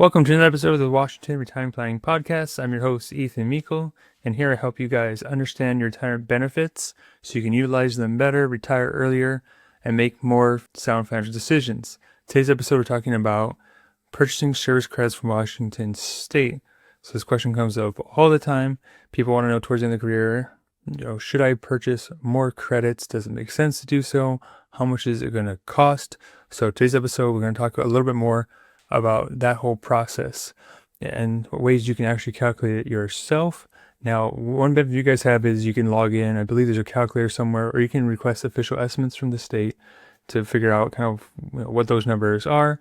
Welcome to another episode of the Washington Retirement Planning Podcast. I'm your host, Ethan Meikle, and here I help you guys understand your retirement benefits so you can utilize them better, retire earlier, and make more sound financial decisions. Today's episode, we're talking about purchasing service credits from Washington State. So this question comes up all the time. People want to know towards the end of the career, should I purchase more credits? Does it make sense to do so? How much is it going to cost? So today's episode, we're going to talk a little bit more about that whole process and ways you can actually calculate it yourself. Now, one benefit you guys have is you can log in. I believe there's a calculator somewhere, or you can request official estimates from the state to figure out kind of what those numbers are.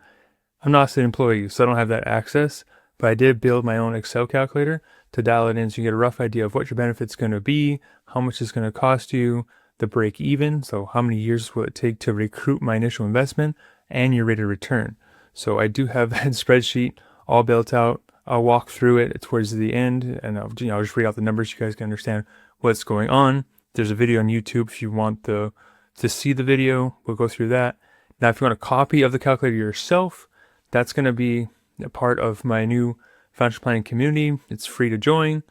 I'm not a state employee, so I don't have that access, but I did build my own Excel calculator to dial it in so you get a rough idea of what your benefit's going to be, how much it's going to cost you, the break even, so how many years will it take to recoup my initial investment, and your rate of return. So I do have that spreadsheet all built out. I'll walk through it towards the end, and I'll just read out the numbers so you guys can understand what's going on. There's a video on YouTube if you want to see the video. We'll go through that. Now, if you want a copy of the calculator yourself, that's going to be a part of my new financial planning community. It's free to join.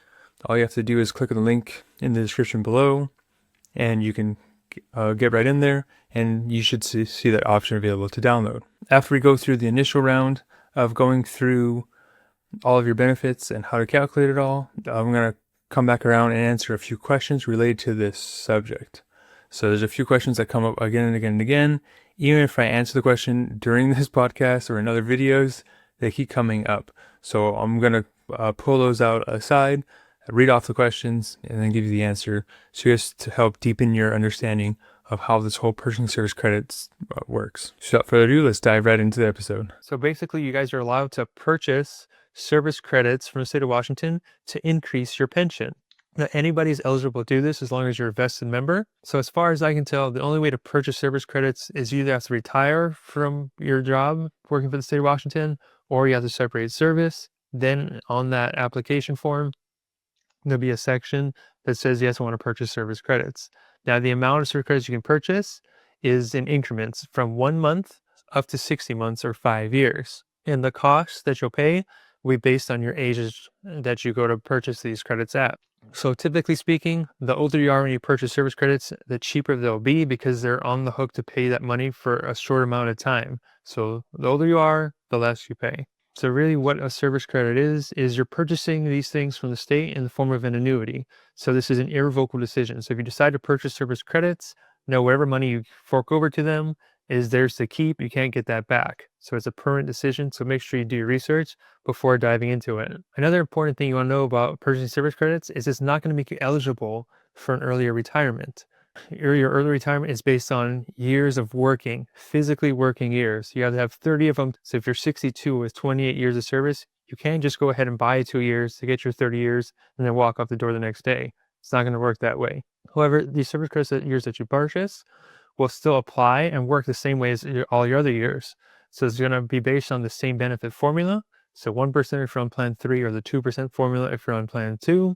All you have to do is click on the link in the description below, and you can get right in there, and you should see that option available to download. After we go through the initial round of going through all of your benefits and how to calculate it all, I'm going to come back around and answer a few questions related to this subject. So there's a few questions that come up again and again and again. Even if I answer the question during this podcast or in other videos, they keep coming up. So I'm going to pull those out aside, read off the questions, and then give you the answer, so just to help deepen your understanding of how this whole purchasing service credits works. So without further ado, let's dive right into the episode. So basically, you guys are allowed to purchase service credits from the state of Washington to increase your pension. Now, anybody's eligible to do this as long as you're a vested member. So as far as I can tell, the only way to purchase service credits is you either have to retire from your job working for the state of Washington, or you have to separate service. Then on that application form, there'll be a section that says, yes, I want to purchase service credits. Now, the amount of service credits you can purchase is in increments from 1 month up to 60 months or 5 years. And the cost that you'll pay will be based on your ages that you go to purchase these credits at. So typically speaking, the older you are when you purchase service credits, the cheaper they'll be, because they're on the hook to pay that money for a short amount of time. So the older you are, the less you pay. So really what a service credit is you're purchasing these things from the state in the form of an annuity. So this is an irrevocable decision. So if you decide to purchase service credits, whatever money you fork over to them is theirs to keep. You can't get that back. So it's a permanent decision. So make sure you do your research before diving into it. Another important thing you want to know about purchasing service credits is it's not going to make you eligible for an earlier retirement. Your early retirement is based on years of working, physically working years. You have to have 30 of them. So if you're 62 with 28 years of service, you can't just go ahead and buy 2 years to get your 30 years and then walk out the door the next day. It's not going to work that way. However, these service credit years that you purchase will still apply and work the same way as all your other years. So it's going to be based on the same benefit formula. So 1% if you're on plan 3, or the 2% formula if you're on plan 2.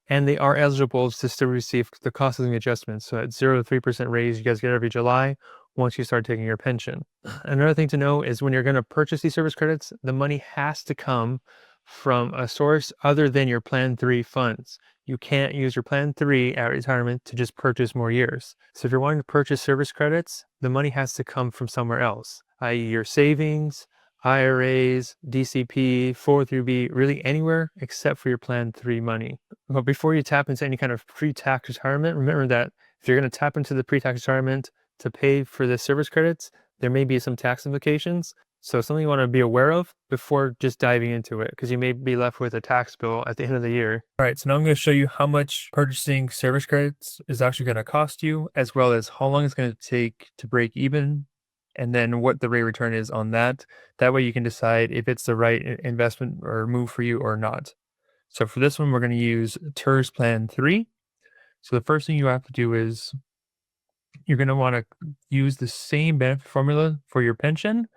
And they are eligible to still receive the cost of living adjustments. So at 0 to 3% raise, you guys get every July once you start taking your pension. Another thing to know is when you're going to purchase these service credits, the money has to come from a source other than your plan 3 funds. You can't use your plan 3 at retirement to just purchase more years. So if you're wanting to purchase service credits, the money has to come from somewhere else, i.e. your savings, IRAs, DCP, 403B, really anywhere except for your plan 3 money. But before you tap into any kind of pre-tax retirement, remember that if you're going to tap into the pre-tax retirement to pay for the service credits, there may be some tax implications. So something you want to be aware of before just diving into it, because you may be left with a tax bill at the end of the year. All right, so now I'm going to show you how much purchasing service credits is actually going to cost you, as well as how long it's going to take to break even, and then what the rate of return is on that. That way you can decide if it's the right investment or move for you or not. So for this one, we're going to use TERS Plan 3. So the first thing you have to do is you're going to want to use the same benefit formula for your pension.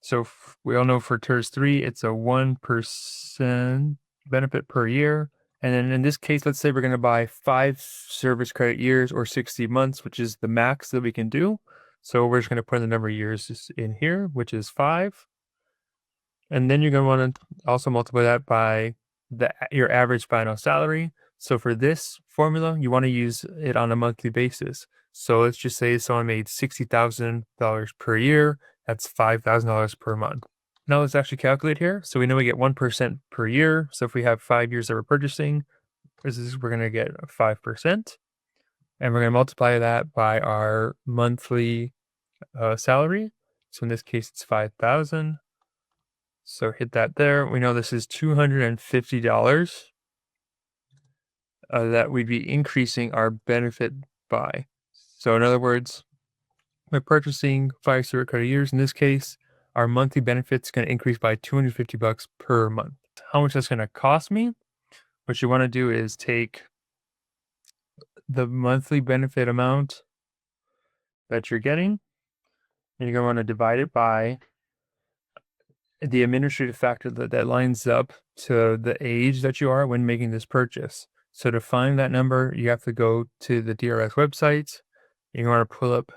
So we all know for TERS 3, it's a 1% benefit per year. And then in this case, let's say we're going to buy 5 service credit years or 60 months, which is the max that we can do. So we're just going to put the number of years in here, which is 5. And then you're going to want to also multiply that by your average final salary. So for this formula, you want to use it on a monthly basis. So let's just say someone made $60,000 per year. That's $5,000 per month. Now let's actually calculate here. So we know we get 1% per year. So if we have 5 years that we're purchasing, we're going to get 5%. And we're going to multiply that by our monthly salary. So in this case, it's 5,000. So hit that there. We know this is $250 that we'd be increasing our benefit by. So in other words, by purchasing 5 Zero credit years, in this case, our monthly benefit's going to increase by $250 per month. How much that's going to cost me? What you want to do is take the monthly benefit amount that you're getting, and you're going to want to divide it by the administrative factor that lines up to the age that you are when making this purchase. So to find that number, you have to go to the DRS website. You want to pull up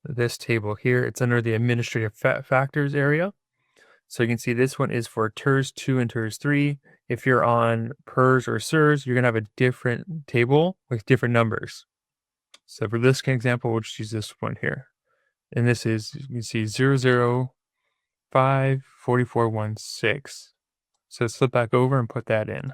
this table here. It's under the administrative factors area. So you can see this one is for TERS 2 and TERS 3. If you're on PERS or SERS, you're going to have a different table with different numbers. So for this example, we'll just use this one here. And this is, you can see 0054416. So let's flip back over and put that in.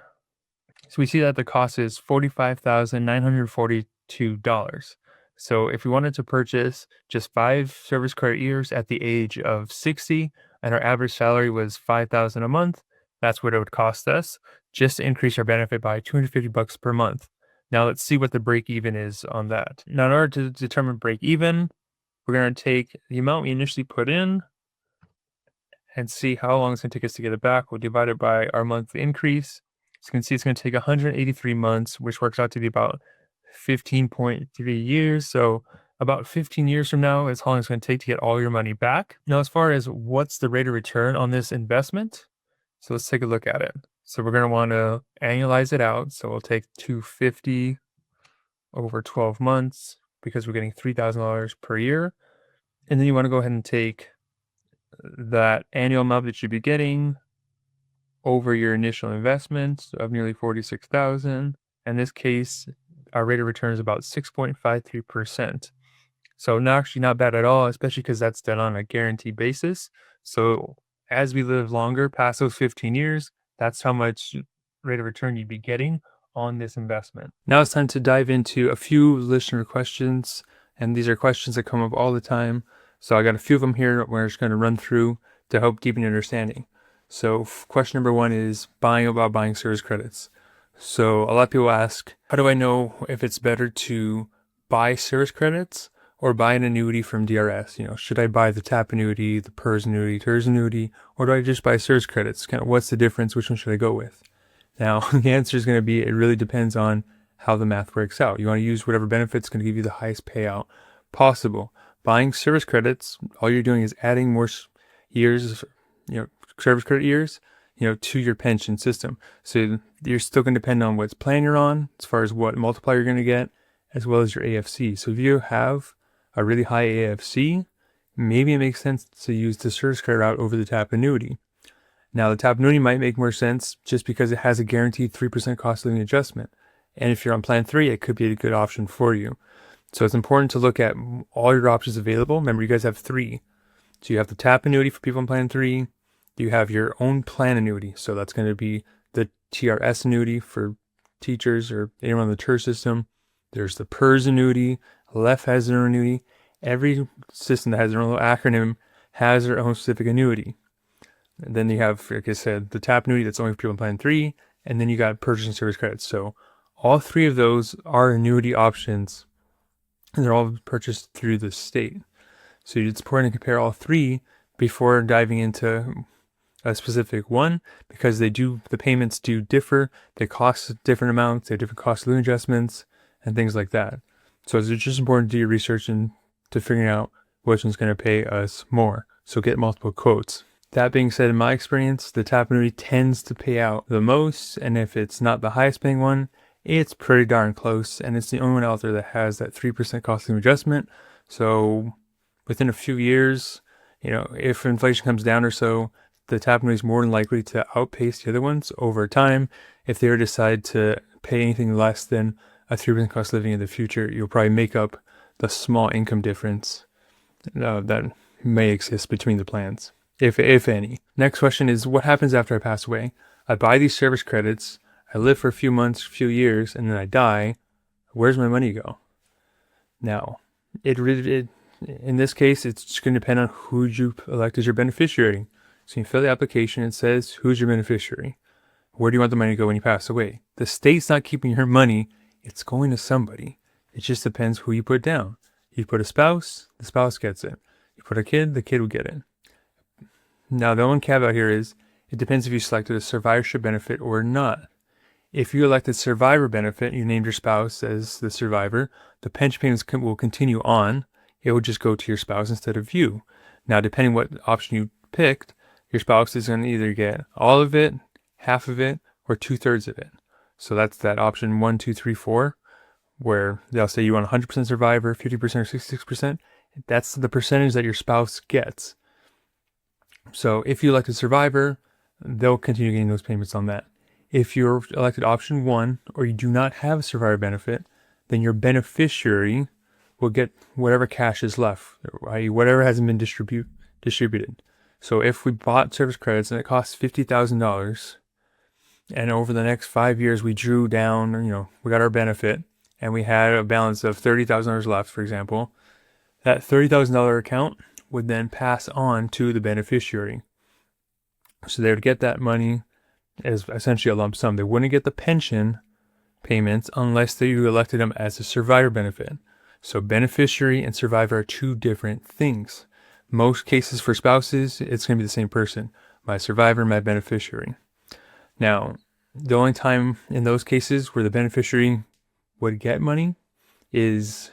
So we see that the cost is $45,942. So if we wanted to purchase just 5 service credit years at the age of 60, and our average salary was $5,000 a month, that's what it would cost us just to increase our benefit by $250 per month. Now let's see what the break even is on that. Now in order to determine break even, we're going to take the amount we initially put in and see how long it's going to take us to get it back. We'll divide it by our monthly increase. So you can see it's going to take 183 months, which works out to be about 15.3 years. So about 15 years from now is how long it's going to take to get all your money back. Now, as far as what's the rate of return on this investment, so let's take a look at it. So we're going to want to annualize it out. So we'll take 250 over 12 months because we're getting $3,000 per year. And then you want to go ahead and take that annual amount that you'd be getting over your initial investment of nearly $46,000. In this case, our rate of return is about 6.53%. So actually not bad at all, especially because that's done on a guaranteed basis. So as we live longer past those 15 years, that's how much rate of return you'd be getting on this investment. Now it's time to dive into a few listener questions. And these are questions that come up all the time. So I got a few of them here we're just going to run through to help deepen your understanding. So question number 1 is buying service credits. So a lot of people ask, how do I know if it's better to buy service credits or buy an annuity from DRS? Should I buy the TAP annuity, the PERS annuity, TERS annuity, or do I just buy service credits? Kind of what's the difference? Which one should I go with? Now, the answer is going to be, it really depends on how the math works out. You want to use whatever benefit's going to give you the highest payout possible. Buying service credits, all you're doing is adding more years, service credit years, to your pension system. So you're still going to depend on what plan you're on as far as what multiplier you're going to get, as well as your AFC. So if you have a really high AFC, maybe it makes sense to use the service credit route over the TAP annuity. Now, the TAP annuity might make more sense just because it has a guaranteed 3% cost of living adjustment. And if you're on plan 3, it could be a good option for you. So it's important to look at all your options available. Remember, you guys have 3. So you have the TAP annuity for people on plan 3. You have your own plan annuity. So that's going to be the TRS annuity for teachers or anyone on the TER system. There's the PERS annuity. LEF has their own annuity. Every system that has their own little acronym has their own specific annuity. And then you have, like I said, the TAP annuity that's only for people on plan 3. And then you got purchasing service credits. So all 3 of those are annuity options. And they're all purchased through the state. So it's important to compare all 3 before diving into a specific one, because the payments do differ. They cost different amounts. They have different cost of living adjustments and things like that. So it's just important to do your research and to figuring out which one's going to pay us more. So get multiple quotes. That being said, in my experience, the TAP annuity tends to pay out the most. And if it's not the highest paying one, it's pretty darn close, and it's the only one out there that has that 3% cost of living adjustment. So within a few years, if inflation comes down or so, the tap annuity is more than likely to outpace the other ones over time. If they decide to pay anything less than a 3% cost of living in the future, you'll probably make up the small income difference that may exist between the plans, if any. Next question is, what happens after I pass away? I buy these service credits, I live for a few months, few years, and then I die. Where's my money go? Now, in this case, it's just going to depend on who you elect as your beneficiary. So you fill the application, it says, who's your beneficiary? Where do you want the money to go when you pass away? The state's not keeping your money, it's going to somebody. It just depends who you put down. You put a spouse, the spouse gets it. You put a kid, the kid will get it. Now, the only caveat here is, it depends if you selected a survivorship benefit or not. If you elected survivor benefit, you named your spouse as the survivor, the pension payments will continue on. It will just go to your spouse instead of you. Now, depending what option you picked, your spouse is going to either get all of it, half of it, or 2/3 of it. So that's that option 1, 2, 3, 4, where they'll say you want 100% survivor, 50% or 66%. That's the percentage that your spouse gets. So if you elected survivor, they'll continue getting those payments on that. If you're elected option 1, or you do not have a survivor benefit, then your beneficiary will get whatever cash is left, i.e. whatever hasn't been distributed. So if we bought service credits and it costs $50,000, and over the next 5 years we drew down, we got our benefit, and we had a balance of $30,000 left, for example, that $30,000 account would then pass on to the beneficiary. So they would get that money as essentially a lump sum. They wouldn't get the pension payments unless you elected them as a survivor benefit. So beneficiary and survivor are two different things. Most cases for spouses, it's going to be the same person. My survivor, my beneficiary. Now, the only time in those cases where the beneficiary would get money is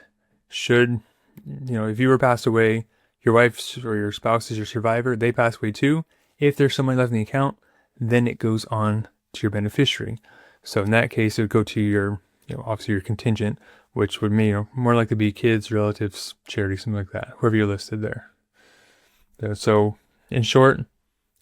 if you were passed away, your wife or your spouse is your survivor, they pass away too. If there's someone left in the account, then it goes on to your beneficiary. So in that case, it would go to your, obviously your contingent, which would mean, more likely be kids, relatives, charity, something like that, whoever you're listed there. So in short,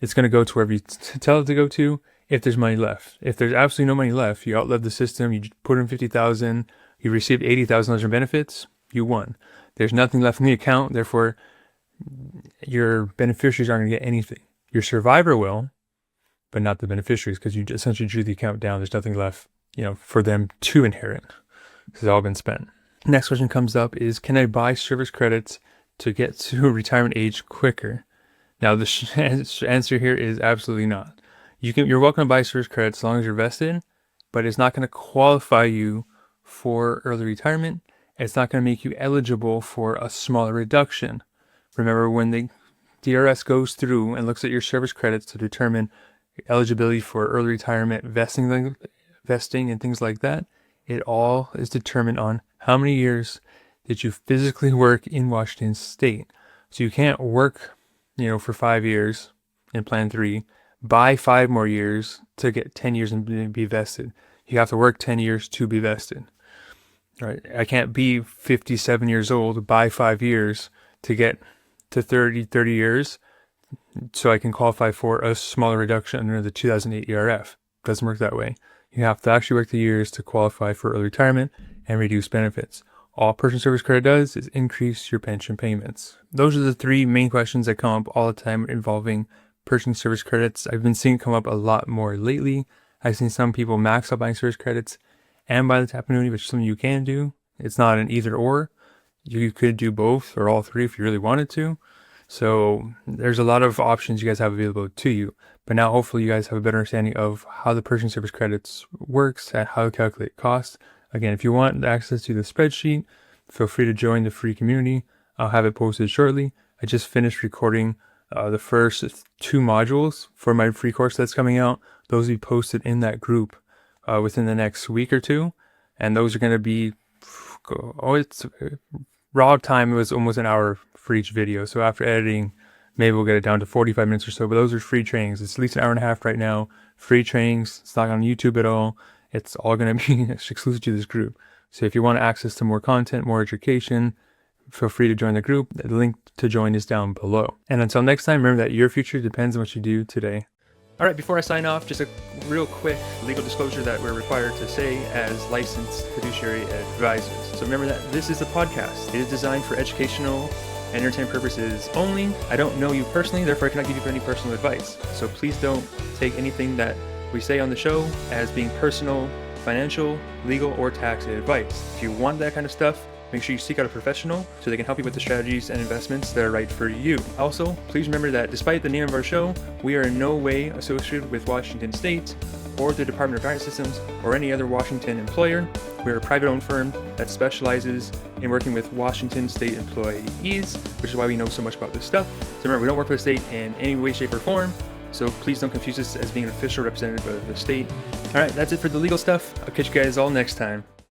it's going to go to wherever you tell it to go to if there's money left. If there's absolutely no money left, you outlived the system, you put in $50,000, you received $80,000 in benefits, you won. There's nothing left in the account, therefore your beneficiaries aren't going to get anything. Your survivor will, but not the beneficiaries, because you essentially drew the account down. There's nothing left, for them to inherit. This has all been spent. Next question comes up is, can I buy service credits to get to retirement age quicker? Now, the answer here is absolutely not. You're welcome to buy service credits as long as you're vested, but it's not going to qualify you for early retirement. It's not going to make you eligible for a smaller reduction. Remember, when the DRS goes through and looks at your service credits to determine eligibility for early retirement, vesting and things like that, it all is determined on how many years did you physically work in Washington State. So you can't work, for 5 years in Plan 3, buy 5 more years to get 10 years and be vested. You have to work 10 years to be vested. Right? I can't be 57 years old, buy 5 years to get to 30 years so I can qualify for a smaller reduction under the 2008 ERF. Doesn't work that way. You have to actually work the years to qualify for early retirement and reduce benefits. All personal service credit does is increase your pension payments. Those are the 3 main questions that come up all the time involving personal service credits. I've been seeing it come up a lot more lately. I've seen some people max out buying service credits and buy the tap annuity, which is something you can do. It's not an either or. You could do both or all 3 if you really wanted to. So there's a lot of options you guys have available to you. But now hopefully you guys have a better understanding of how the personal service credits works and how to calculate costs. Again, if you want access to the spreadsheet, feel free to join the free community. I'll have it posted shortly. I just finished recording the first 2 modules for my free course that's coming out. Those will be posted in that group within the next week or 2. And those are going to be, it's raw time was almost an hour for each video. So after editing, maybe we'll get it down to 45 minutes or so. But those are free trainings. It's at least an hour and a half right now. Free trainings. It's not on YouTube at all. It's all going to be exclusive to this group. So if you want access to more content, more education, feel free to join the group. The link to join is down below. And until next time, remember that your future depends on what you do today. All right, before I sign off, just a real quick legal disclosure that we're required to say as licensed fiduciary advisors. So remember that this is a podcast. It is designed for educational and entertainment purposes only. I don't know you personally, therefore I cannot give you any personal advice. So please don't take anything that we say on the show as being personal, financial, legal, or tax advice. If you want that kind of stuff, make sure you seek out a professional so they can help you with the strategies and investments that are right for you. Also, please remember that despite the name of our show, we are in no way associated with Washington State or the Department of Guidance Systems or any other Washington employer. We are a private-owned firm that specializes in working with Washington State employees, which is why we know so much about this stuff. So remember, we don't work for the state in any way, shape, or form. So please don't confuse us as being an official representative of the state. All right, that's it for the legal stuff. I'll catch you guys all next time.